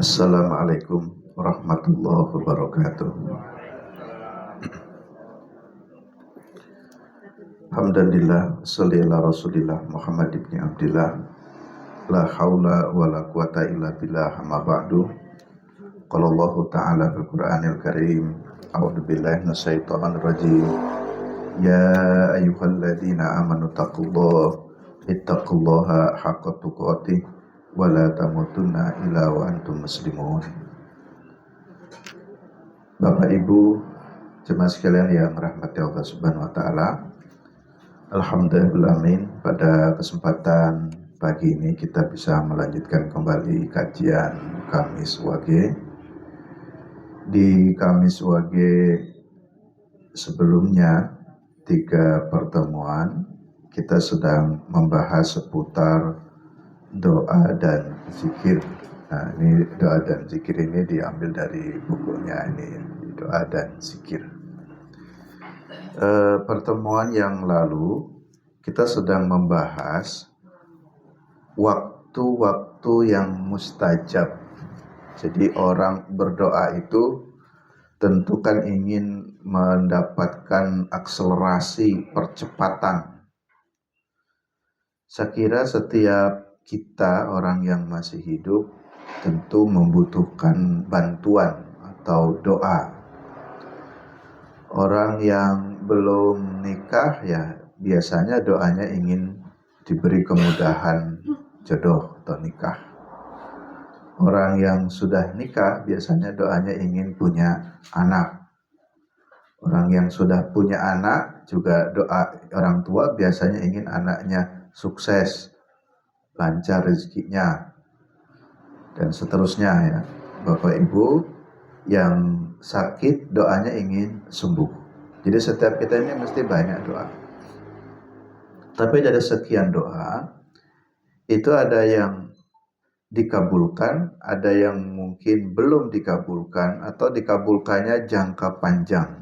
Assalamualaikum warahmatullahi wabarakatuh. Alhamdulillah, sholli ala Rasulillah Muhammad ibn Abdillah. La haula wa la quwata illa billah, amma ba'du. Qala Allah Ta'ala fil Qur'anil Karim, a'udzu billahi minasyaitonir rajim. Ya ayyuhalladzina amanu ittaqullaha haqqa tuqatih wa la tamutunna illa wa antum muslimun. Bapak Ibu jemaah sekalian yang rahmati Allah Subhanahu wa taala. Alhamdulillah, pada kesempatan pagi ini kita bisa melanjutkan kembali kajian Kamis Wage. Di Kamis Wage sebelumnya 3 pertemuan kita sedang membahas seputar doa dan zikir. Nah, ini doa dan zikir ini diambil dari bukunya ini, doa dan zikir. Pertemuan yang lalu kita sedang membahas waktu-waktu yang mustajab. Jadi orang berdoa itu tentu kan ingin mendapatkan akselerasi percepatan. Saya kira setiap kita orang yang masih hidup tentu membutuhkan bantuan atau doa. Orang yang belum nikah ya biasanya doanya ingin diberi kemudahan jodoh atau nikah. Orang yang sudah nikah biasanya doanya ingin punya anak. Orang yang sudah punya anak juga doa orang tua biasanya ingin anaknya sukses, lancar rezekinya, dan seterusnya ya. Bapak Ibu yang sakit doanya ingin sembuh. Jadi setiap kita ini mesti banyak doa. Tapi dari sekian doa itu ada yang dikabulkan, ada yang mungkin belum dikabulkan atau dikabulkannya jangka panjang.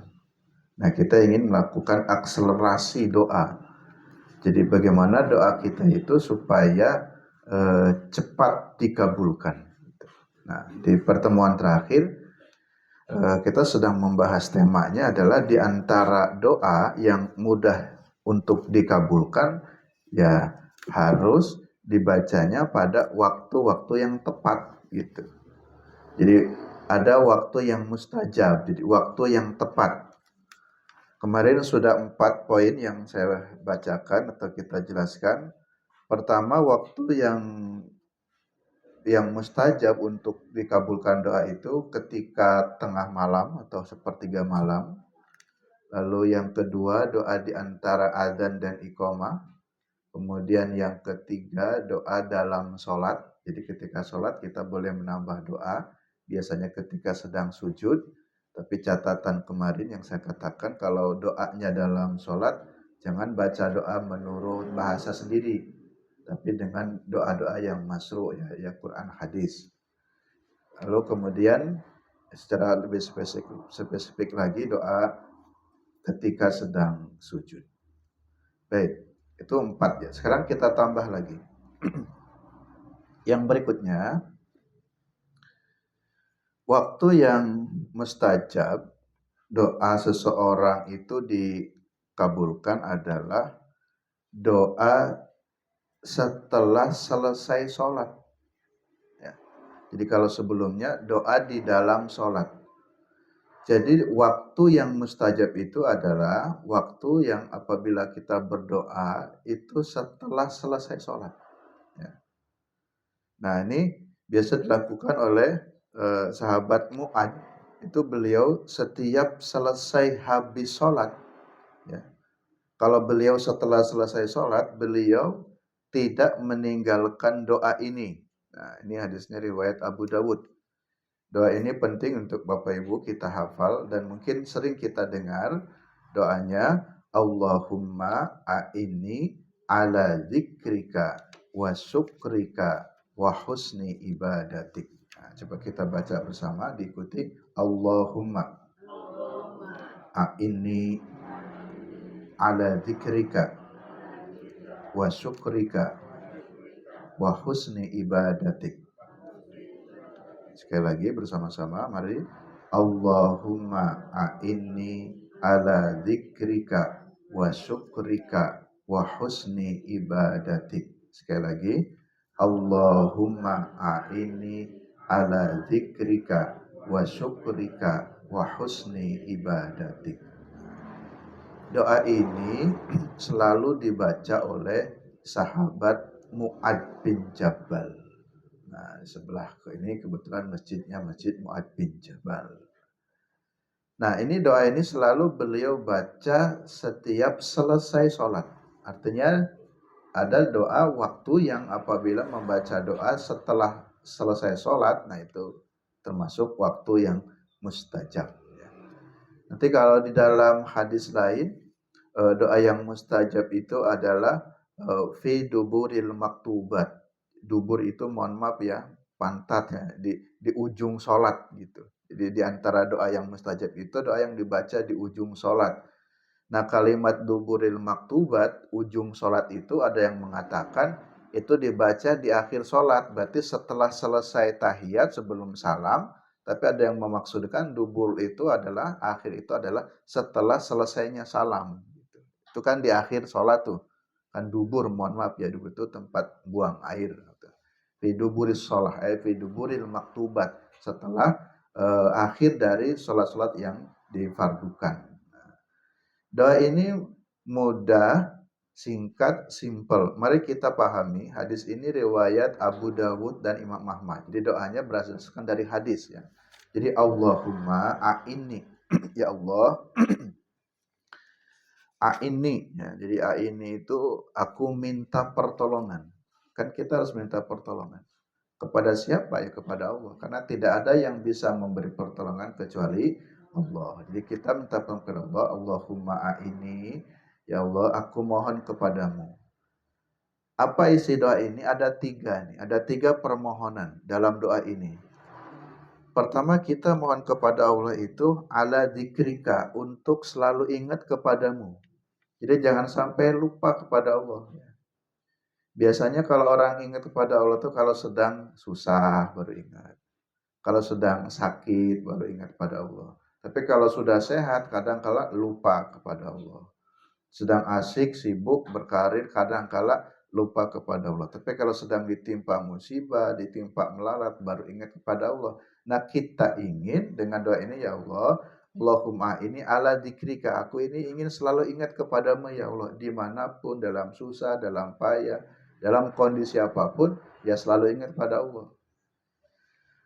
Nah, kita ingin melakukan akselerasi doa. Jadi bagaimana doa kita itu supaya cepat dikabulkan. Nah, di pertemuan terakhir kita sedang membahas temanya adalah di antara doa yang mudah untuk dikabulkan ya harus dibacanya pada waktu-waktu yang tepat gitu. Jadi ada waktu yang mustajab, jadi waktu yang tepat. Kemarin sudah 4 poin yang saya bacakan atau kita jelaskan. Pertama, waktu yang mustajab untuk dikabulkan doa itu ketika tengah malam atau sepertiga malam. Lalu yang kedua, doa di antara adzan dan iqamah. Kemudian yang ketiga, doa dalam sholat. Jadi ketika sholat kita boleh menambah doa. Biasanya ketika sedang sujud. Tapi catatan kemarin yang saya katakan, kalau doanya dalam sholat, jangan baca doa menurut bahasa sendiri, tapi dengan doa-doa yang masru' ya Quran hadis. Lalu kemudian secara lebih spesifik lagi doa ketika sedang sujud. Baik, itu 4 ya. Sekarang kita tambah lagi. Yang berikutnya, waktu yang mustajab doa seseorang itu dikabulkan adalah doa setelah selesai sholat. Ya. Jadi kalau sebelumnya doa di dalam sholat. Jadi waktu yang mustajab itu adalah waktu yang apabila kita berdoa itu setelah selesai sholat. Ya. Nah ini biasa dilakukan oleh sahabat Mu'ad. Itu beliau setiap selesai habis sholat. Ya. Kalau beliau setelah selesai sholat, beliau tidak meninggalkan doa ini. Nah, ini hadisnya riwayat Abu Dawud. Doa ini penting untuk Bapak Ibu kita hafal dan mungkin sering kita dengar doanya Allahumma a'inni ala dzikrika wa syukrika wa husni ibadatik. Nah, coba kita baca bersama, diikuti. Allahumma a'inni ala dzikrika wa syukrika wa husni ibadatik. Sekali lagi bersama-sama, mari. Allahumma a'inni ala dzikrika wa syukrika wa husni ibadatik. Sekali lagi, Allahumma a'inni ala dzikrika wa syukrika wa husni ibadatik. Doa ini selalu dibaca oleh sahabat Mu'ad bin Jabal. Nah, di sebelah ini kebetulan masjidnya Masjid Mu'ad bin Jabal. Nah, ini doa ini selalu beliau baca setiap selesai sholat. Artinya ada doa waktu yang apabila membaca doa setelah selesai sholat, nah itu termasuk waktu yang mustajab. Nanti kalau di dalam hadis lain, doa yang mustajab itu adalah fi duburil maktubat. Dubur itu mohon maaf ya, pantat ya, di ujung sholat gitu. Jadi di antara doa yang mustajab itu doa yang dibaca di ujung sholat. Nah, kalimat duburil maktubat, ujung sholat itu ada yang mengatakan itu dibaca di akhir sholat. Berarti setelah selesai tahiyat sebelum salam. Tapi ada yang memaksudkan dubur itu adalah, akhir itu adalah setelah selesainya salam. Itu kan di akhir sholat tuh. Kan dubur, mohon maaf ya, dubur itu tempat buang air. Fi duburis sholah, fi duburil maktubat. Setelah akhir dari sholat-sholat yang difardukan. Doa ini mudah, singkat, simple. Mari kita pahami, hadis ini riwayat Abu Dawud dan Imam Ahmad. Jadi doanya berdasarkan dari hadis ya. Jadi Allahumma a'inni, ya Allah, a'inni ya. Jadi a'inni itu aku minta pertolongan. Kan kita harus minta pertolongan. Kepada siapa? Ya kepada Allah. Karena tidak ada yang bisa memberi pertolongan kecuali Allah. Jadi kita minta pertolongan kepada Allah. Allahumma a'inni, ya Allah, aku mohon kepadamu. Apa isi doa ini? Ada tiga nih. Ada tiga permohonan dalam doa ini. Pertama, kita mohon kepada Allah itu ala dzikrika, untuk selalu ingat kepadamu. Jadi jangan sampai lupa kepada Allah. Biasanya kalau orang ingat kepada Allah itu kalau sedang susah baru ingat. Kalau sedang sakit baru ingat kepada Allah. Tapi kalau sudah sehat kadang-kala lupa kepada Allah. Sedang asik, sibuk, berkarir kadang-kala lupa kepada Allah. Tapi kalau sedang ditimpa musibah, ditimpa melarat baru ingat kepada Allah. Nah, kita ingin dengan doa ini, ya Allah, Allahumma ini ala dzikrika, aku ini ingin selalu ingat kepadamu ya Allah, dimanapun, dalam susah, dalam payah, dalam kondisi apapun, ya selalu ingat pada Allah.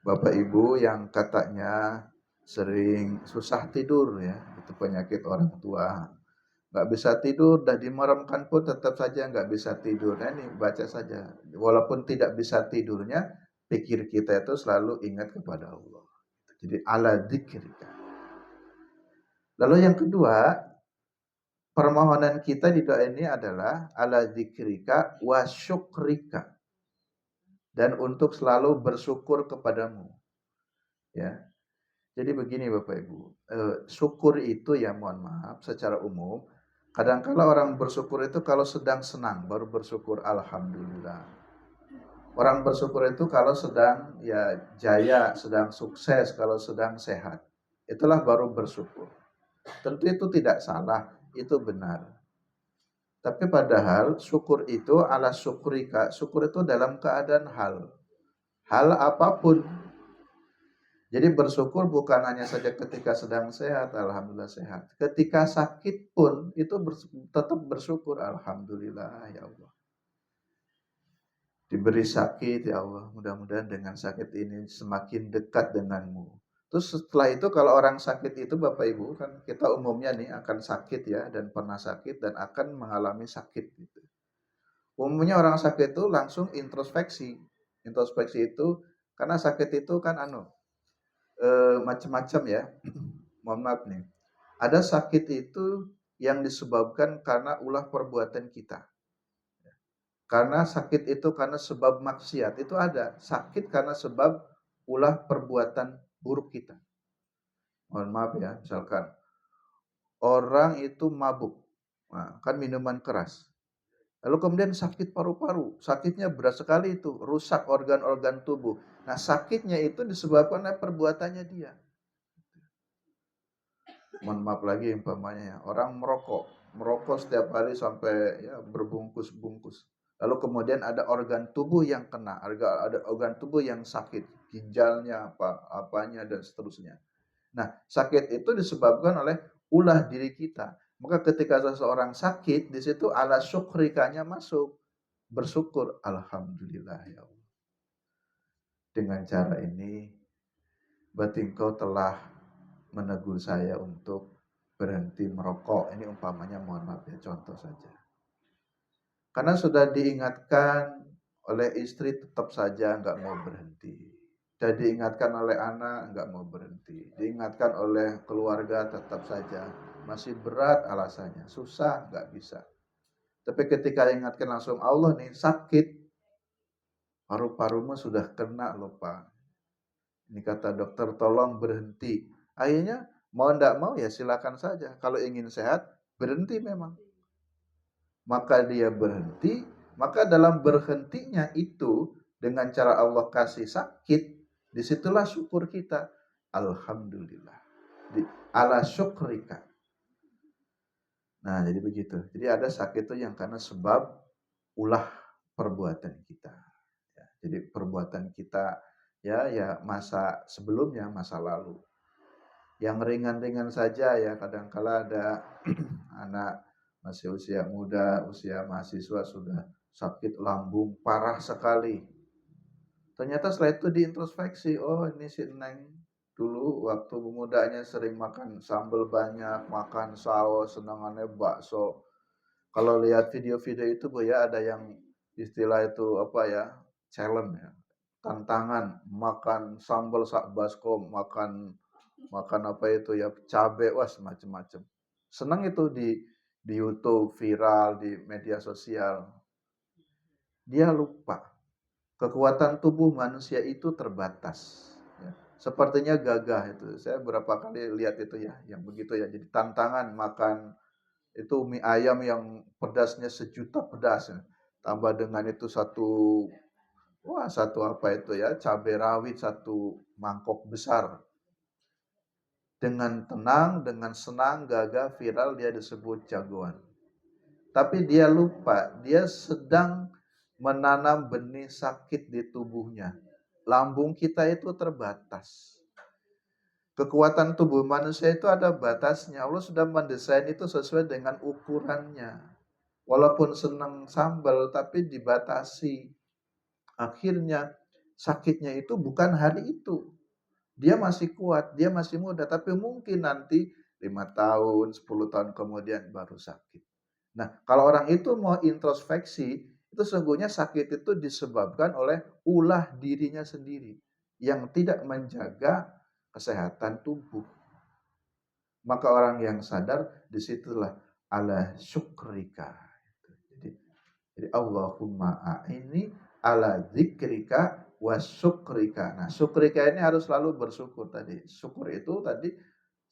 Bapak Ibu yang katanya sering susah tidur ya, itu penyakit orang tua. Nggak bisa tidur, dah dimeremkan pun tetap saja nggak bisa tidur. Nah, ini baca saja. Walaupun tidak bisa tidurnya, pikir kita itu selalu ingat kepada Allah. Jadi ala dzikrika. Lalu yang kedua, permohonan kita di doa ini adalah ala dzikrika wa syukrika. Dan untuk selalu bersyukur kepadamu. Ya. Jadi begini Bapak Ibu, syukur itu ya mohon maaf secara umum, kadang-kala orang bersyukur itu kalau sedang senang baru bersyukur alhamdulillah. Orang bersyukur itu kalau sedang ya jaya, sedang sukses, kalau sedang sehat. Itulah baru bersyukur. Tentu itu tidak salah, itu benar. Tapi padahal syukur itu ala syukrika, syukur itu dalam keadaan hal apapun. Jadi bersyukur bukan hanya saja ketika sedang sehat, alhamdulillah sehat. Ketika sakit pun itu tetap bersyukur, alhamdulillah ya Allah. Diberi sakit ya Allah, mudah-mudahan dengan sakit ini semakin dekat denganmu. Terus setelah itu kalau orang sakit itu Bapak Ibu, kan kita umumnya nih akan sakit ya, dan pernah sakit dan akan mengalami sakit gitu. Umumnya orang sakit itu langsung introspeksi. Introspeksi itu karena sakit itu kan macam-macam ya. Mohon maaf nih. Ada sakit itu yang disebabkan karena ulah perbuatan kita. Karena sakit itu karena sebab maksiat. Itu ada. Sakit karena sebab ulah perbuatan buruk kita. Mohon maaf ya, misalkan orang itu mabuk. Nah, kan minuman keras. Lalu kemudian sakit paru-paru, sakitnya berat sekali itu, rusak organ-organ tubuh. Nah, sakitnya itu disebabkan oleh perbuatannya dia. Mohon maaf lagi umpamanya ya, orang merokok setiap hari sampai ya berbungkus-bungkus. Lalu kemudian ada organ tubuh yang kena, ada organ tubuh yang sakit, ginjalnya apanya dan seterusnya. Nah, sakit itu disebabkan oleh ulah diri kita. Maka ketika seseorang sakit, di situ ala syukrikanya masuk. Bersyukur, alhamdulillah ya Allah. Dengan cara ini, berarti engkau telah menegur saya untuk berhenti merokok. Ini umpamanya, mohon maaf ya, contoh saja. Karena sudah diingatkan oleh istri, tetap saja nggak mau berhenti. Dan diingatkan oleh anak, nggak mau berhenti. Diingatkan oleh keluarga, tetap saja. Masih berat alasannya, susah, nggak bisa. Tapi ketika diingatkan langsung Allah nih, sakit, paru-parumu sudah kena loh Pak. Ini kata dokter, tolong berhenti. Akhirnya mau ndak mau ya silakan saja. Kalau ingin sehat, berhenti memang. Maka dia berhenti, maka dalam berhentinya itu dengan cara Allah kasih sakit, disitulah syukur kita. Alhamdulillah. Ala syukrika. Nah, jadi begitu. Jadi ada sakit itu yang karena sebab ulah perbuatan kita. Ya, jadi perbuatan kita ya masa sebelumnya, masa lalu. Yang ringan-ringan saja ya, kadangkala ada anak masih usia muda, usia mahasiswa sudah sakit lambung parah sekali. Ternyata setelah itu diintrospeksi, oh ini si Neng dulu waktu mudanya sering makan sambal banyak, makan saus, senangannya bakso. Kalau lihat video-video itu Bu ya, ada yang istilah itu apa ya, challenge ya, tantangan makan sambal sak baskom, makan makan apa itu ya, cabe, wah semacam-macam. Senang itu di YouTube viral di media sosial. Dia lupa kekuatan tubuh manusia itu terbatas. Ya. Sepertinya gagah itu. Saya berapa kali lihat itu ya, yang begitu ya. Jadi tantangan makan itu mie ayam yang pedasnya sejuta pedas ya. Tambah dengan itu satu apa itu ya, cabai rawit satu mangkok besar. Dengan tenang, dengan senang, gagah, viral, dia disebut jagoan. Tapi dia lupa, dia sedang menanam benih sakit di tubuhnya. Lambung kita itu terbatas. Kekuatan tubuh manusia itu ada batasnya. Allah sudah mendesain itu sesuai dengan ukurannya. Walaupun senang sambal, tapi dibatasi. Akhirnya sakitnya itu bukan hari itu. Dia masih kuat, dia masih muda, tapi mungkin nanti 5 tahun, 10 tahun kemudian baru sakit. Nah, kalau orang itu mau introspeksi, itu sesungguhnya sakit itu disebabkan oleh ulah dirinya sendiri yang tidak menjaga kesehatan tubuh. Maka orang yang sadar disitulah ala syukrika. Jadi, Allahumma a'ini ala zikrika wa syukrika. Nah, syukrika ini harus selalu bersyukur tadi. Syukur itu tadi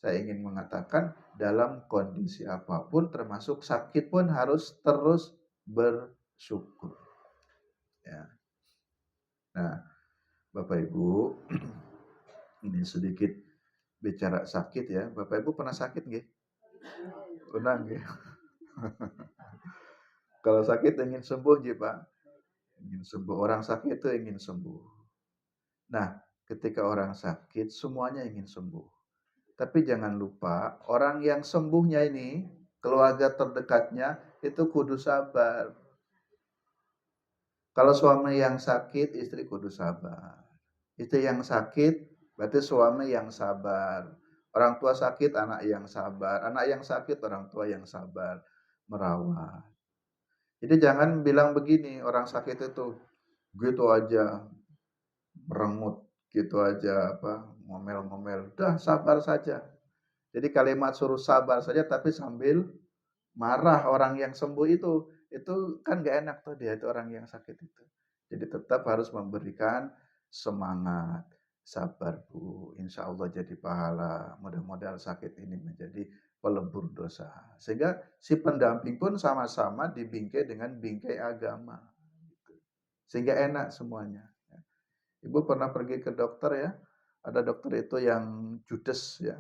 saya ingin mengatakan dalam kondisi apapun termasuk sakit pun harus terus bersyukur. Ya. Nah, Bapak Ibu, ini sedikit bicara sakit ya. Bapak Ibu pernah sakit nggih? Pernah nggih? Kalau sakit ingin sembuh nggih, Pak? Ingin sembuh. Orang sakit itu ingin sembuh. Nah, ketika orang sakit semuanya ingin sembuh. Tapi jangan lupa orang yang sembuhnya ini, keluarga terdekatnya itu kudu sabar. Kalau suami yang sakit, istri kudu sabar. Istri yang sakit, berarti suami yang sabar. Orang tua sakit, anak yang sabar. Anak yang sakit, orang tua yang sabar merawat. Jadi jangan bilang begini, orang sakit itu gitu aja, merengut gitu aja, apa ngomel-ngomel. Udah sabar saja. Jadi kalimat suruh sabar saja tapi sambil marah orang yang sembuh itu kan gak enak tuh dia itu orang yang sakit itu. Jadi tetap harus memberikan semangat, sabar Bu, insya Allah jadi pahala. Mudah-mudahan sakit ini menjadi pelebur dosa. Sehingga si pendamping pun sama-sama dibingkai dengan bingkai agama. Sehingga enak semuanya. Ibu pernah pergi ke dokter ya, ada dokter itu yang judes ya,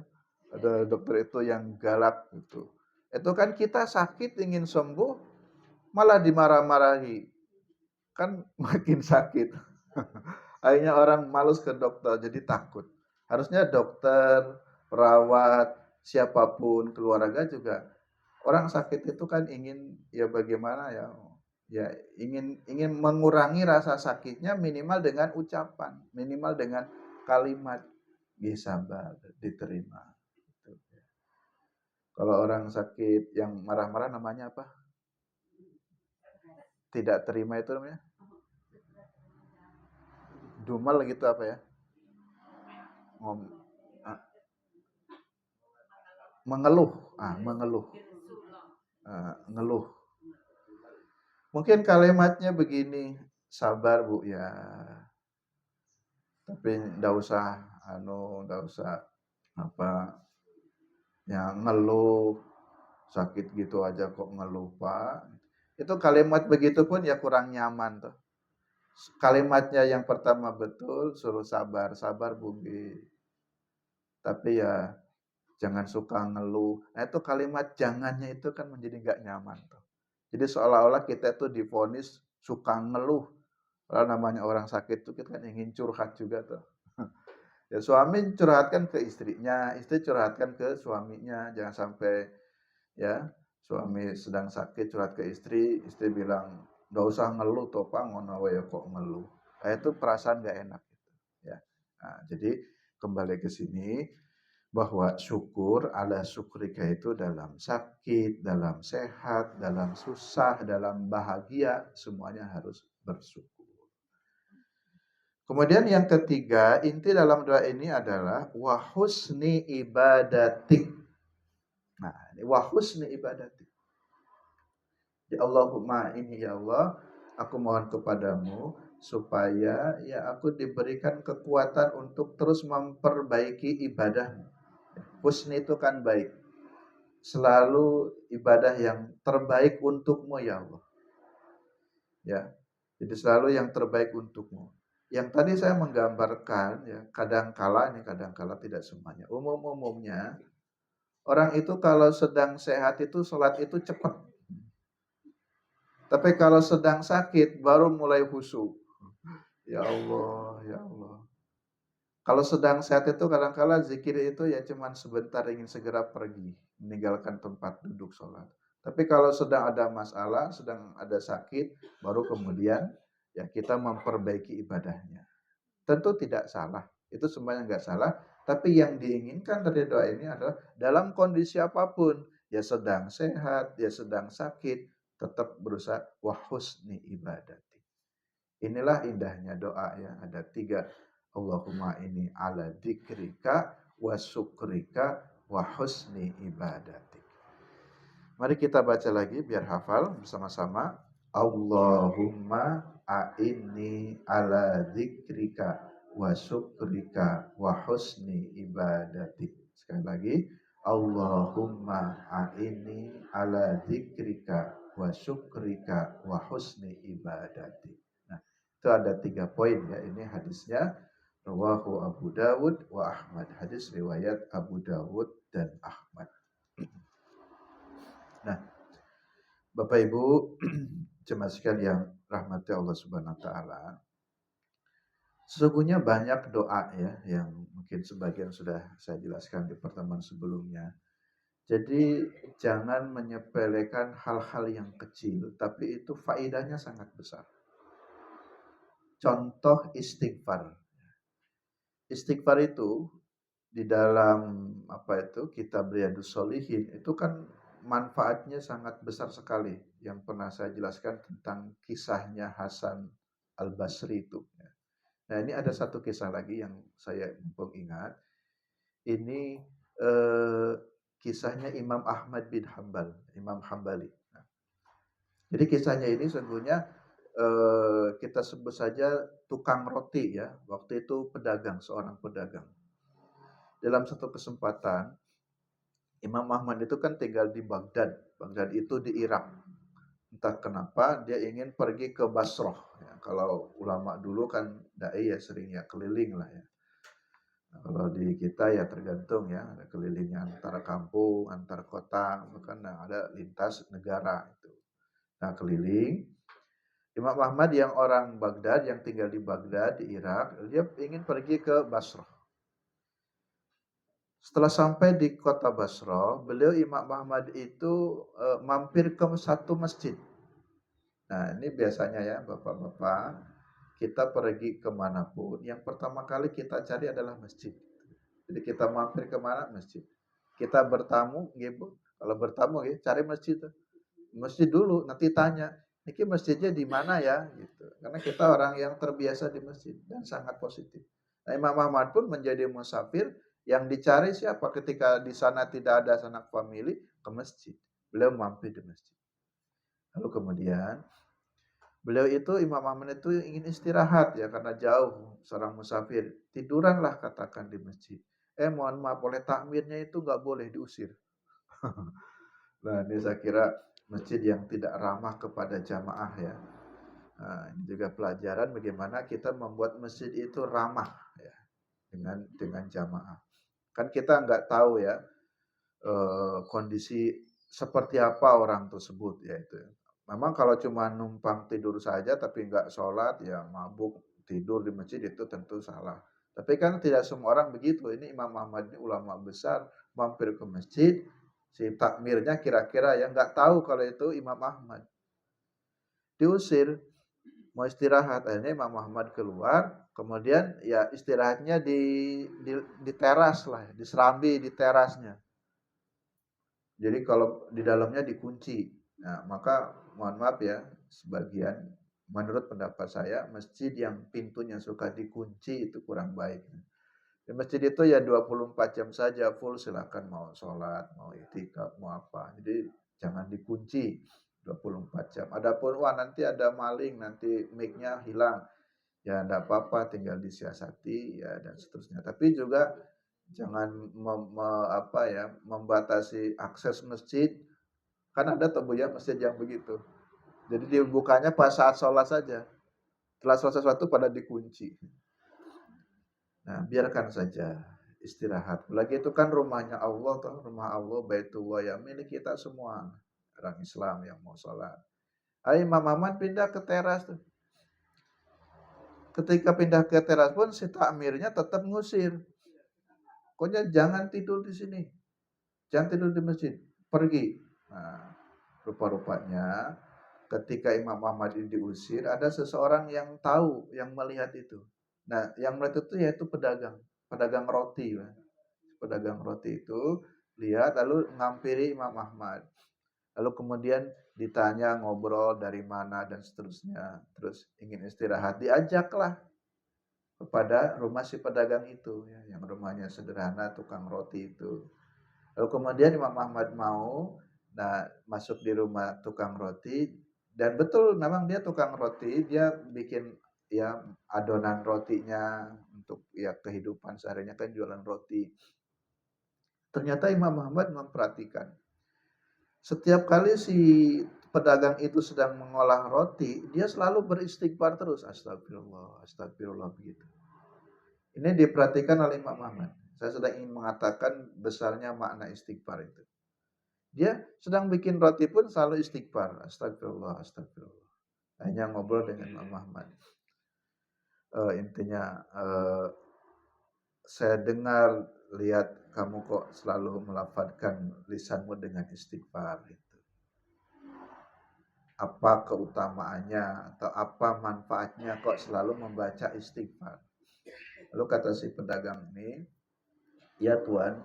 ada dokter itu yang galak gitu. Itu kan kita sakit ingin sembuh, malah dimarah-marahi, kan makin sakit. Akhirnya orang malas ke dokter, jadi takut. Harusnya dokter, perawat, siapapun keluarga juga orang sakit itu kan ingin ya bagaimana ya, ya ingin mengurangi rasa sakitnya minimal dengan ucapan, minimal dengan kalimat sabar, diterima. Gitu. Kalau orang sakit yang marah-marah namanya apa? Tidak terima itu namanya dumal gitu apa ya? Ngom, ah, mengeluh, mengeluh, ngeluh. Mungkin kalimatnya begini, sabar Bu ya, tapi ndak usah ndak usah apa ya ngeluh, sakit gitu aja kok ngeluh Pak. Itu kalimat begitu pun ya kurang nyaman tuh. Kalimatnya yang pertama betul, suruh sabar, sabar Budi. Tapi ya jangan suka ngeluh. Nah itu kalimat jangannya itu kan menjadi nggak nyaman tuh. Jadi seolah-olah kita tuh divonis suka ngeluh. Kalau namanya orang sakit tuh kita kan ingin curhat juga tuh. Ya suami curhatkan ke istrinya, istri curhatkan ke suaminya. Jangan sampai ya suami sedang sakit curhat ke istri, istri bilang nggak usah ngeluh toh Pak, ngono wae kok ngeluh. Nah, itu perasaan nggak enak gitu ya. Nah, jadi kembali ke sini bahwa syukur ala syukrika itu dalam sakit, dalam sehat, dalam susah, dalam bahagia semuanya harus bersyukur. Kemudian yang ketiga, inti dalam doa ini adalah wa husni ibadatik. Nah, ini wa husni ibadatik. Ya Allahumma ini ya Allah, aku mohon kepadamu supaya ya aku diberikan kekuatan untuk terus memperbaiki ibadahmu. Husni itu kan baik. Selalu ibadah yang terbaik untukmu ya Allah. Ya. Jadi selalu yang terbaik untukmu. Yang tadi saya menggambarkan ya, kadangkala tidak semuanya. Umum-umumnya orang itu kalau sedang sehat itu sholat itu cepat. Tapi kalau sedang sakit baru mulai khusyuk. Ya Allah, ya Allah. Kalau sedang sehat itu kadang-kala zikir itu ya cuman sebentar ingin segera pergi, meninggalkan tempat duduk sholat. Tapi kalau sedang ada masalah, sedang ada sakit, baru kemudian ya kita memperbaiki ibadahnya. Tentu tidak salah, itu semuanya nggak salah. Tapi yang diinginkan dari doa ini adalah dalam kondisi apapun, ya sedang sehat, ya sedang sakit, tetap berusaha wahusni ibadati. Inilah indahnya doa ya. Ada 3. Allahumma ini ala dzikrika wa syukrika wa husni ibadatik. Mari kita baca lagi biar hafal bersama-sama. Allahumma a'inni ala dzikrika wa syukrika wa husni ibadatik. Sekali lagi. Allahumma a'inni ala dzikrika wa syukrika wa husni ibadatik. Itu ada 3 poin ya. Ini hadisnya rawahu Abu Dawud wa Ahmad. Hadis riwayat Abu Dawud dan Ahmad. Nah, Bapak Ibu jemaah sekalian rahmati Allah Subhanahu wa taala. Sesungguhnya banyak doa ya yang mungkin sebagian sudah saya jelaskan di pertemuan sebelumnya. Jadi jangan menyepelekan hal-hal yang kecil tapi itu faedahnya sangat besar. Contoh istighfar. Istighfar itu di dalam kitab Riyadhus Shalihin itu kan manfaatnya sangat besar sekali. Yang pernah saya jelaskan tentang kisahnya Hasan Al-Basri itu. Nah ini ada satu kisah lagi yang saya mumpung ingat. Ini kisahnya Imam Ahmad bin Hambal, Imam Hambali. Nah, jadi kisahnya ini sesungguhnya kita sebut saja tukang roti ya. Waktu itu pedagang, seorang pedagang. Dalam satu kesempatan Imam Ahmad itu kan tinggal di Baghdad. Baghdad itu di Irak. Entah kenapa dia ingin pergi ke Basrah. Ya, kalau ulama dulu kan dai ya sering ya keliling lah ya. Nah, kalau di kita ya tergantung ya, ada kelilingnya antara kampung, antar kota, bahkan ada lintas negara itu. Nah, keliling. Imam Ahmad yang orang Baghdad, yang tinggal di Baghdad, di Irak, dia ingin pergi ke Basrah. Setelah sampai di kota Basrah, beliau Imam Ahmad itu mampir ke satu masjid. Nah, ini biasanya ya Bapak-Bapak, kita pergi kemanapun, yang pertama kali kita cari adalah masjid. Jadi kita mampir ke mana? Masjid. Kita bertamu, gitu. Kalau bertamu, gitu, cari masjid. Masjid dulu, nanti tanya, ini masjidnya di mana ya? Gitu. Karena kita orang yang terbiasa di masjid dan sangat positif. Nah, Imam Ahmad pun menjadi musafir yang dicari siapa ketika di sana tidak ada sanak famili ke masjid. Beliau mampir di masjid. Lalu kemudian beliau itu Imam Ahmad itu ingin istirahat ya karena jauh seorang musafir. Tiduranlah katakan di masjid. Mohon maaf oleh takmirnya itu nggak boleh diusir. Nah, ini saya kira masjid yang tidak ramah kepada jamaah ya. Nah, ini juga pelajaran bagaimana kita membuat masjid itu ramah ya dengan jamaah. Kan kita nggak tahu ya kondisi seperti apa orang tersebut ya itu. Memang kalau cuma numpang tidur saja tapi nggak sholat ya mabuk tidur di masjid itu tentu salah. Tapi kan tidak semua orang begitu. Ini Imam Ahmad ini ulama besar mampir ke masjid, si takmirnya kira-kira yang nggak tahu kalau itu Imam Ahmad. Diusir, mau istirahat. Akhirnya Imam Ahmad keluar, kemudian ya istirahatnya di teras lah, di serambi di terasnya. Jadi kalau di dalamnya dikunci. Nah, maka mohon maaf ya, sebagian menurut pendapat saya masjid yang pintunya suka dikunci itu kurang baik. Di masjid itu ya 24 jam saja full, silakan mau sholat, mau itikaf, mau apa. Jadi jangan dikunci 24 jam. Adapun wah nanti ada maling, nanti mic-nya hilang. Ya enggak apa-apa, tinggal disiasati ya dan seterusnya. Tapi juga jangan membatasi akses masjid. Kan ada tuh ya masjid yang begitu. Jadi dibukanya pas saat sholat saja. Setelah selesai sesuatu pada dikunci. Nah, biarkan saja istirahat. Lagi itu kan rumahnya Allah, toh, rumah Allah, Baitullah yang milik kita semua. Orang Islam yang mau sholat. Ayo Imam Ahmad pindah ke teras tuh. Ketika pindah ke teras pun si takmirnya tetap ngusir. Pokoknya jangan tidur di sini. Jangan tidur di masjid. Pergi. Nah, rupa-rupanya ketika Imam Ahmad ini diusir, ada seseorang yang tahu, yang melihat itu. Nah, yang melihat itu yaitu pedagang, pedagang roti. Pedagang roti itu lihat lalu ngampiri Imam Ahmad. Lalu kemudian ditanya ngobrol dari mana dan seterusnya. Terus ingin istirahat, diajaklah kepada rumah si pedagang itu, ya, yang rumahnya sederhana, tukang roti itu. Lalu kemudian Imam Ahmad mau, nah masuk di rumah tukang roti, dan betul memang dia tukang roti, dia bikin ya adonan rotinya untuk ya kehidupan seharinya kan jualan roti. Ternyata Imam Ahmad memperhatikan. Setiap kali si pedagang itu sedang mengolah roti, dia selalu beristighfar terus. Astagfirullah, astagfirullah begitu. Ini diperhatikan oleh Imam Ahmad. Saya sedang ingin mengatakan besarnya makna istighfar itu. Dia sedang bikin roti pun selalu istighfar. Astagfirullah, astagfirullah. Hanya ngobrol dengan Imam Ahmad. Intinya saya dengar, lihat kamu kok selalu melafadzkan lisanmu dengan istighfar itu. Apa keutamaannya atau apa manfaatnya kok selalu membaca istighfar? Lalu kata si pedagang ini, ya Tuan,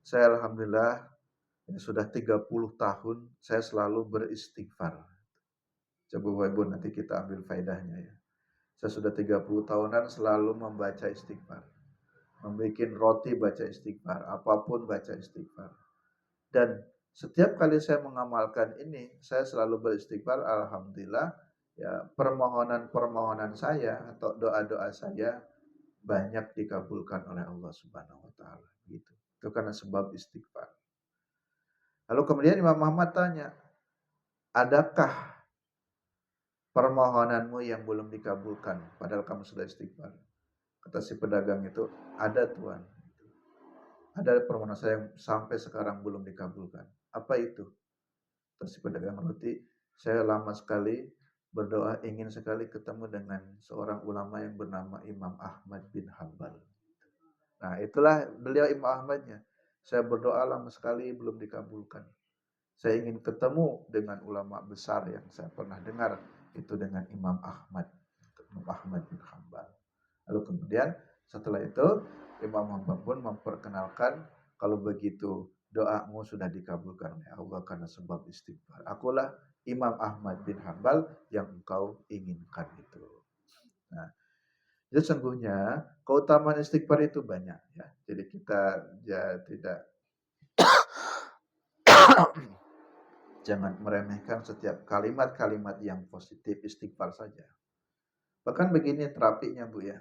saya alhamdulillah ini sudah 30 tahun saya selalu beristighfar. Coba Bapak Ibu nanti kita ambil faedahnya ya. Saya sudah 30 tahunan selalu membaca istighfar. Membikin roti baca istighfar, apapun baca istighfar. Dan setiap kali saya mengamalkan ini, saya selalu beristighfar, alhamdulillah, ya permohonan-permohonan saya atau doa-doa saya banyak dikabulkan oleh Allah Subhanahu wa taala gitu. Itu karena sebab istighfar. Lalu kemudian Imam Ahmad tanya, adakah permohonanmu yang belum dikabulkan padahal kamu sudah istighfar? Kata si pedagang itu, ada Tuan. Ada permohonan saya yang sampai sekarang belum dikabulkan. Apa itu? Terus si pedagang roti, saya lama sekali berdoa ingin sekali ketemu dengan seorang ulama yang bernama Imam Ahmad bin Hambal. Nah, itulah beliau Imam Ahmadnya. Saya berdoa lama sekali belum dikabulkan. Saya ingin ketemu dengan ulama besar yang saya pernah dengar, itu dengan Imam Ahmad. Imam Ahmad bin Hambal. Lalu kemudian setelah itu Imam Ahmad pun memperkenalkan, kalau begitu doamu sudah dikabulkan oleh Allah karena sebab istighfar. Akulah Imam Ahmad bin Hambal yang engkau inginkan itu. Nah, jadi sesungguhnya keutamaan istighfar itu banyak ya. Jadi kita ya tidak jangan meremehkan setiap kalimat-kalimat yang positif istighfar saja. Bahkan begini terapinya Bu ya.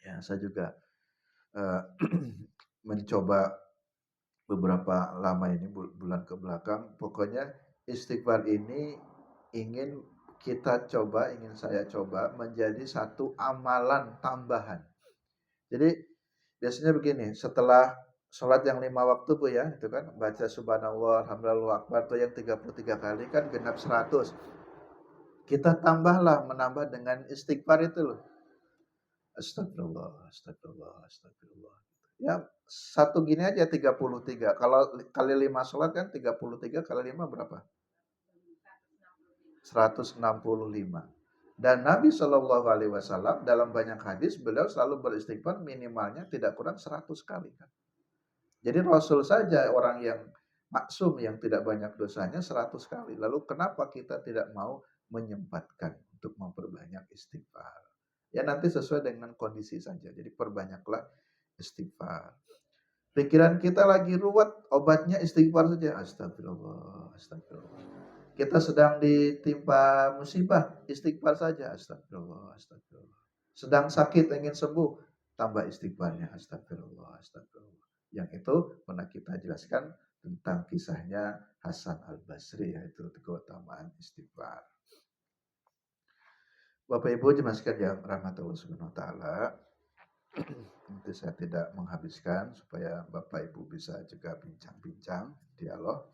Ya, saya juga mencoba beberapa lama ini bulan ke belakang. Pokoknya istighfar ini ingin ingin saya coba menjadi satu amalan tambahan. Jadi biasanya begini, setelah sholat yang 5 waktu Bu ya, itu kan baca subhanallah, alhamdulillah, akbar itu yang 33 kali kan genap 100. Kita tambahlah menambah dengan istighfar itu loh. Astagfirullah, astagfirullah, astagfirullah. Ya, satu gini aja 33. Kalau kali 5 sholat kan 33 kali 5 berapa? 165. Dan Nabi Shallallahu Alaihi Wasallam dalam banyak hadis beliau selalu beristighfar minimalnya tidak kurang 100 kali kan. Jadi Rasul saja orang yang maksum yang tidak banyak dosanya 100 kali. Lalu kenapa kita tidak mau menyempatkan untuk memperbanyak istighfar? Ya nanti sesuai dengan kondisi saja. Jadi perbanyaklah istighfar. Pikiran kita lagi ruwet, obatnya istighfar saja. Astagfirullah, astagfirullah. Kita sedang ditimpa musibah, istighfar saja. Astagfirullah, astagfirullah. Sedang sakit, ingin sembuh, tambah istighfarnya. Astagfirullah, astagfirullah. Yang itu pernah kita jelaskan tentang kisahnya Hasan Al-Basri, yaitu keutamaan istighfar. Bapak Ibu jelaskan yang rahmatullah subhanahu wa ta'ala. Nanti saya tidak menghabiskan supaya Bapak Ibu bisa juga bincang-bincang, dialog.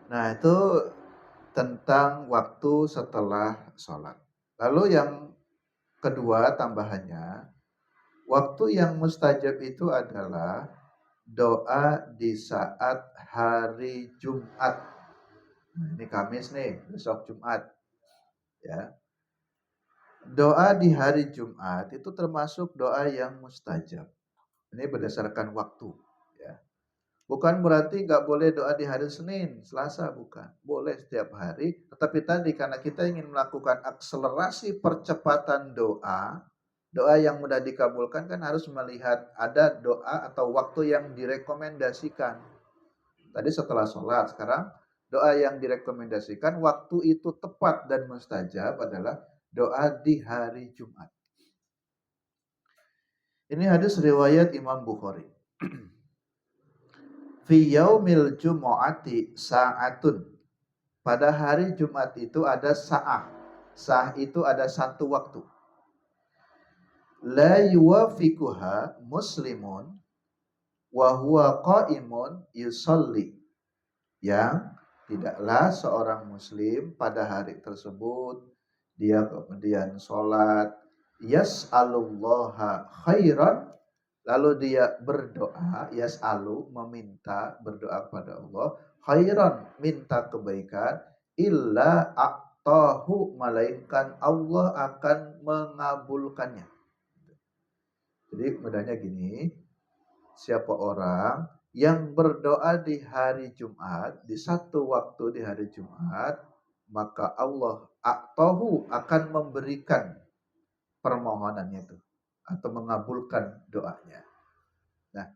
Nah itu tentang waktu setelah sholat. Lalu yang kedua tambahannya, waktu yang mustajab itu adalah doa di saat hari Jumat. Nah, ini Kamis nih, besok Jumat. Ya. Doa di hari Jumat itu termasuk doa yang mustajab. Ini berdasarkan waktu. Ya. Bukan berarti nggak boleh doa di hari Senin, Selasa, bukan. Boleh setiap hari. Tetapi tadi karena kita ingin melakukan akselerasi percepatan doa, doa yang mudah dikabulkan kan harus melihat ada doa atau waktu yang direkomendasikan. Tadi setelah sholat, sekarang doa yang direkomendasikan waktu itu tepat dan mustajab adalah doa di hari Jumat. Ini hadis riwayat Imam Bukhari. Fi yaumil jumu'ati sa'atun. Pada hari Jumat itu ada sa'ah. Sa'ah itu ada satu waktu. La yuwafiquha muslimun wa huwa qa'imun yusalli. Yang tidaklah seorang muslim pada hari tersebut dia kemudian sholat yas'alullaha khairan, lalu dia berdoa, yas'alu meminta, berdoa kepada Allah, khairan minta kebaikan, illa a'tahu malaikat Allah akan mengabulkannya. Jadi mudahnya gini, siapa orang yang berdoa di hari Jumat, di satu waktu di hari Jumat, maka Allah a'tahu akan memberikan permohonannya itu atau mengabulkan doanya. Nah,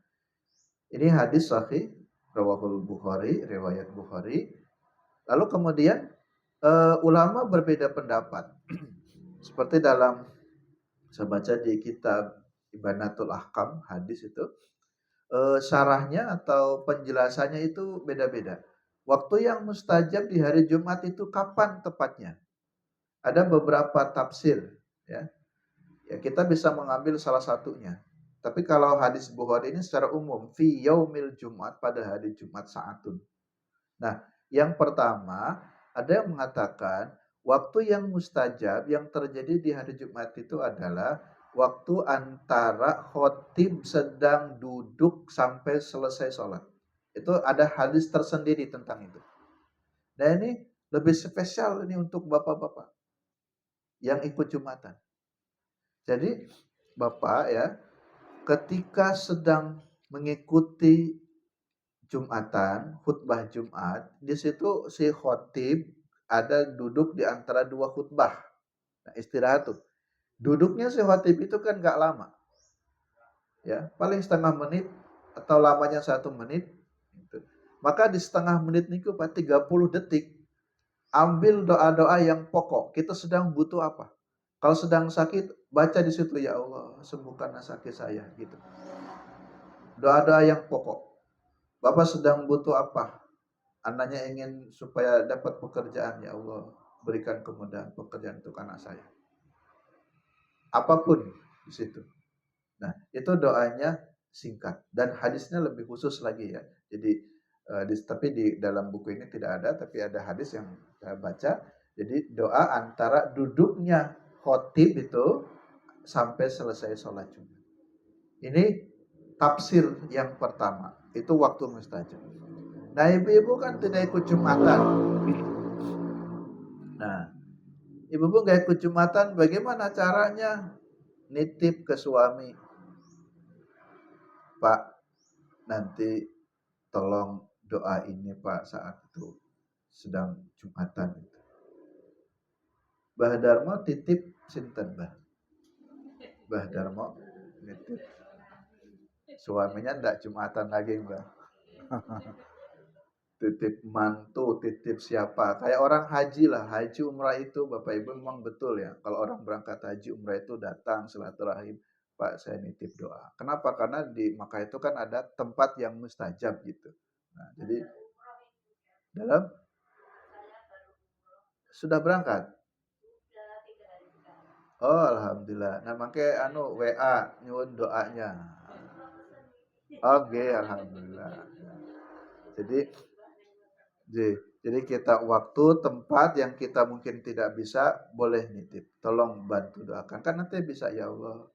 ini hadis sahih rawahul Bukhari, riwayat Bukhari. Lalu kemudian ulama berbeda pendapat. Seperti dalam saya baca di kitab Ibanatul Ahkam hadis itu, Syarahnya atau penjelasannya itu beda-beda. Waktu yang mustajab di hari Jumat itu kapan tepatnya? Ada beberapa tafsir, ya. Ya, kita bisa mengambil salah satunya. Tapi kalau hadis Bukhari ini secara umum, fi yaumil Jumat, pada hari Jumat saatun. Nah, yang pertama ada yang mengatakan waktu yang mustajab yang terjadi di hari Jumat itu adalah waktu antara khotib sedang duduk sampai selesai sholat. Itu ada hadis tersendiri tentang itu. Nah, ini lebih spesial ini untuk bapak-bapak yang ikut Jumatan. Jadi bapak ya, ketika sedang mengikuti Jumatan, khutbah Jumat, di situ si khotib ada duduk di antara dua khutbah. Nah, istirahat tuh. Duduknya si khotib itu kan gak lama. Ya, paling setengah menit atau lamanya 1 menit. Gitu. Maka di setengah menit niku Pak 30 detik ambil doa-doa yang pokok. Kita sedang butuh apa? Kalau sedang sakit, baca di situ, ya Allah, sembuhkanlah sakit saya gitu. Doa-doa yang pokok. Bapak sedang butuh apa? Anaknya ingin supaya dapat pekerjaan, ya Allah, berikan kemudahan pekerjaan untuk anak saya. Apapun di situ. Nah, itu doanya singkat dan hadisnya lebih khusus lagi ya. Jadi tapi di dalam buku ini tidak ada, tapi ada hadis yang saya baca. Jadi doa antara duduknya khotib itu sampai selesai sholat Jumat. Ini tafsir yang pertama. Itu waktu mustajab. Nah, ibu-ibu kan tidak ikut Jumatan. Nah, ibu-ibu nggak ikut Jumatan, bagaimana caranya? Nitip ke suami, Pak, nanti tolong doa ini Pak saat itu sedang Jumatan. Mbah Darmo titip sinten Mbah? Mbah Darmo nitip. Suaminya ndak Jumatan lagi Mbah. Titip mantu, titip siapa? Kayak orang haji lah, haji umrah itu Bapak Ibu memang betul ya. Kalau orang berangkat haji umrah itu datang silaturahim, Pak saya nitip doa. Kenapa? Karena di Makkah itu kan ada tempat yang mustajab gitu. Nah, jadi dalam sudah berangkat. Oh, alhamdulillah. Nah, makanya WA nyuwun doanya. Oke, alhamdulillah. Jadi jadi kita waktu, tempat yang kita mungkin tidak bisa, boleh nitip. Tolong bantu doakan. Kan nanti bisa, ya Allah,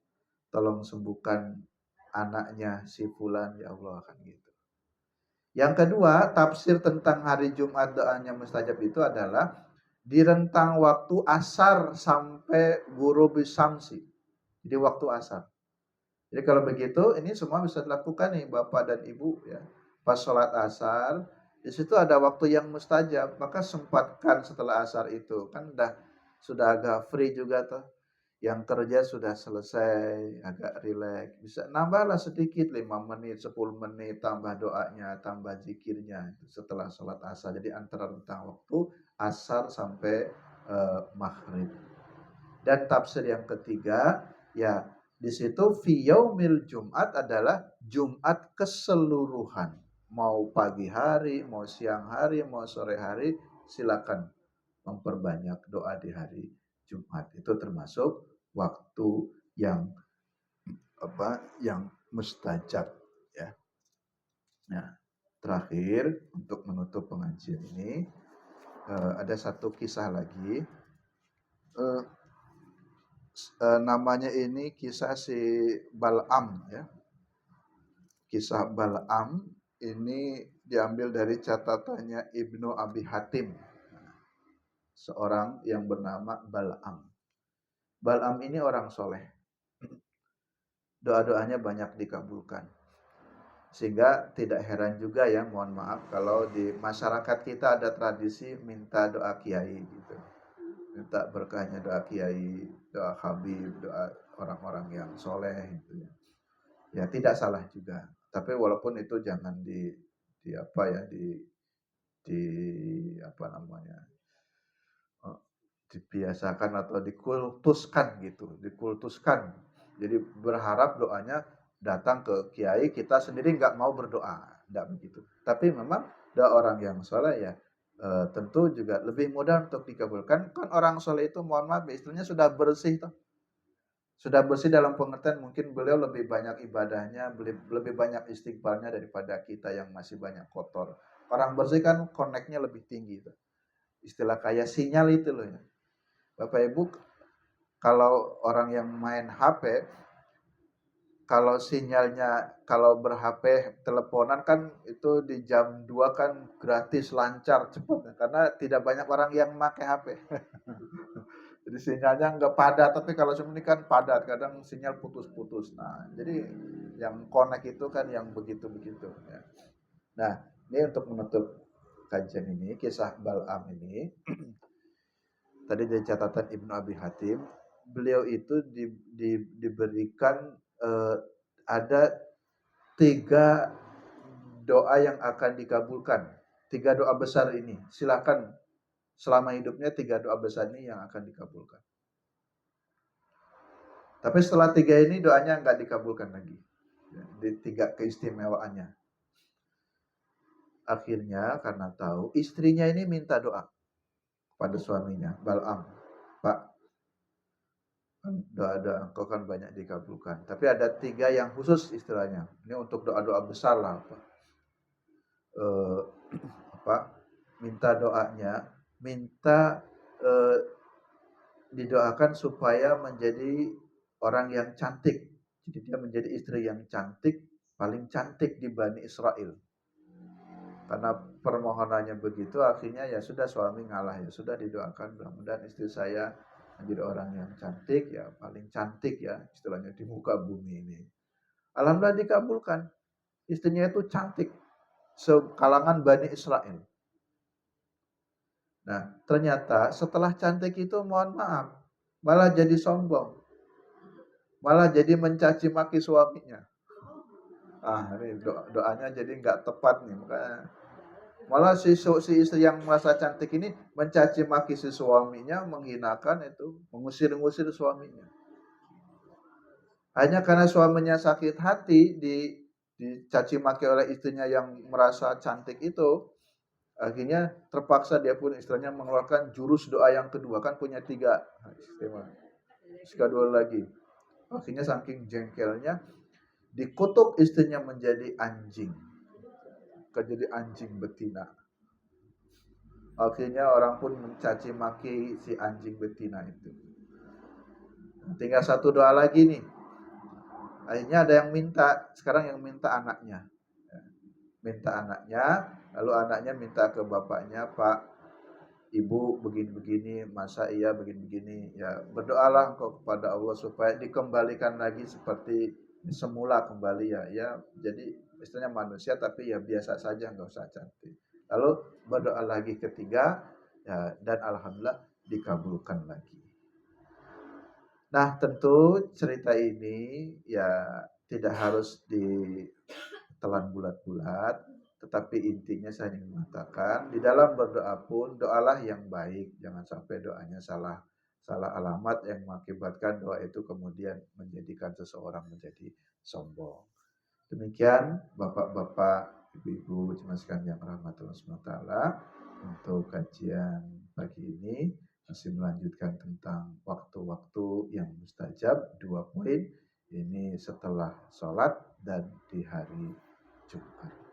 tolong sembuhkan anaknya si fulan, ya Allah, kan gitu. Yang kedua, tafsir tentang hari Jumat doanya mustajab itu adalah di rentang waktu asar sampai ghurubis syamsi. Jadi waktu asar. Jadi kalau begitu, ini semua bisa dilakukan nih Bapak dan Ibu ya. Pas sholat asar, di situ ada waktu yang mustajab, maka sempatkan setelah asar itu. Kan sudah agak free juga tuh. Yang kerja sudah selesai, agak rileks. Bisa nambahlah sedikit, 5 menit, 10 menit, tambah doanya, tambah zikirnya setelah sholat asar. Jadi antara rentang waktu asar sampai maghrib. Dan tafsir yang ketiga, ya di situ fi yaumil Jumat adalah Jumat keseluruhan. Mau pagi hari, mau siang hari, mau sore hari, silakan memperbanyak doa di hari Jumat. Itu termasuk waktu yang yang mustajab ya. Nah, terakhir untuk menutup pengajian ini ada satu kisah lagi. Namanya ini kisah si Bal'am ya. Kisah Bal'am ini diambil dari catatannya Ibnu Abi Hatim. Seorang yang bernama Bal'am. Bal'am ini orang soleh. Doa-doanya banyak dikabulkan. Sehingga tidak heran juga ya, mohon maaf kalau di masyarakat kita ada tradisi minta doa kiai gitu. Minta berkahnya doa kiai, doa habib, doa orang-orang yang soleh gitu ya. Ya tidak salah juga. Tapi walaupun itu jangan di apa ya, di apa namanya, dibiasakan atau dikultuskan gitu, dikultuskan. Jadi berharap doanya datang ke kiai kita sendiri nggak mau berdoa, nggak begitu. Tapi memang doa orang yang soleh ya tentu juga lebih mudah untuk dikabulkan. Kan orang soleh itu mohon maaf istilahnya sudah bersih toh. Sudah bersih dalam pengertian mungkin beliau lebih banyak ibadahnya, lebih banyak istighfarnya daripada kita yang masih banyak kotor. Orang bersih kan connect-nya lebih tinggi tuh. Istilah kayak sinyal itu loh ya. Bapak Ibu, kalau orang yang main HP, kalau sinyalnya, kalau ber-HP teleponan kan itu di jam 2 kan gratis, lancar, cepat. Karena tidak banyak orang yang pakai HP. Jadi sinyalnya nggak padat, tapi kalau ini kan padat, kadang sinyal putus-putus. Nah, jadi yang connect itu kan yang begitu-begitu. Ya. Nah, ini untuk menutup kajian ini, kisah Bal'am ini, tadi dari catatan Ibnu Abi Hatim, beliau itu diberikan ada 3 doa yang akan dikabulkan. 3 doa besar ini. Silakan selama hidupnya 3 doa besar ini yang akan dikabulkan. Tapi setelah 3 ini doanya nggak dikabulkan lagi. Di 3 keistimewaannya. Akhirnya karena tahu istrinya ini minta doa pada suaminya, Bal'am. Pak, doa-doa engkau kan banyak dikabulkan. Tapi ada 3 yang khusus istilahnya. Ini untuk doa-doa besar lah. Eh, minta doanya, minta didoakan supaya menjadi orang yang cantik. Jadi dia menjadi istri yang cantik, paling cantik di Bani Israel. Karena permohonannya begitu, akhirnya ya sudah suami ngalah, ya sudah didoakan mudah-mudahan istri saya menjadi orang yang cantik, ya paling cantik ya istilahnya di muka bumi ini. Alhamdulillah dikabulkan. Istrinya itu cantik, sekalangan Bani Israel. Nah, ternyata setelah cantik itu mohon maaf, malah jadi sombong. Malah jadi mencaci maki suaminya. Ini doanya jadi nggak tepat nih. Makanya malah si istri yang merasa cantik ini mencaci maki si suaminya, menghinakan itu, mengusir-ngusir suaminya. Hanya karena suaminya sakit hati dicaci maki oleh istrinya yang merasa cantik itu, akhirnya terpaksa dia pun istilahnya mengeluarkan jurus doa yang kedua, kan punya 3 istimewa. Kedua lagi. Akhirnya saking jengkelnya dikutuk istrinya menjadi anjing. Jadi anjing betina. Akhirnya orang pun mencaci maki si anjing betina itu. Tinggal 1 doa lagi nih. Akhirnya ada yang minta, sekarang yang minta anaknya. Minta anaknya, lalu anaknya minta ke bapaknya, Pak, Ibu begini-begini, masa iya begini-begini. Ya berdoalah engkau kepada Allah supaya dikembalikan lagi seperti semula kembali ya. Ya jadi istilahnya manusia tapi ya biasa saja, nggak usah cantik. Lalu berdoa lagi ketiga ya, dan alhamdulillah dikabulkan lagi. Nah tentu cerita ini ya tidak harus ditelan bulat-bulat, tetapi intinya saya ingin mengatakan di dalam berdoa pun doalah yang baik, jangan sampai doanya salah alamat yang mengakibatkan doa itu kemudian menjadikan seseorang menjadi sombong. Demikian Bapak-bapak, Ibu-ibu, jemaah sekalian yang rahmatullah SWT, untuk kajian pagi ini masih melanjutkan tentang waktu-waktu yang mustajab, 2 poin ini setelah sholat dan di hari Jumat.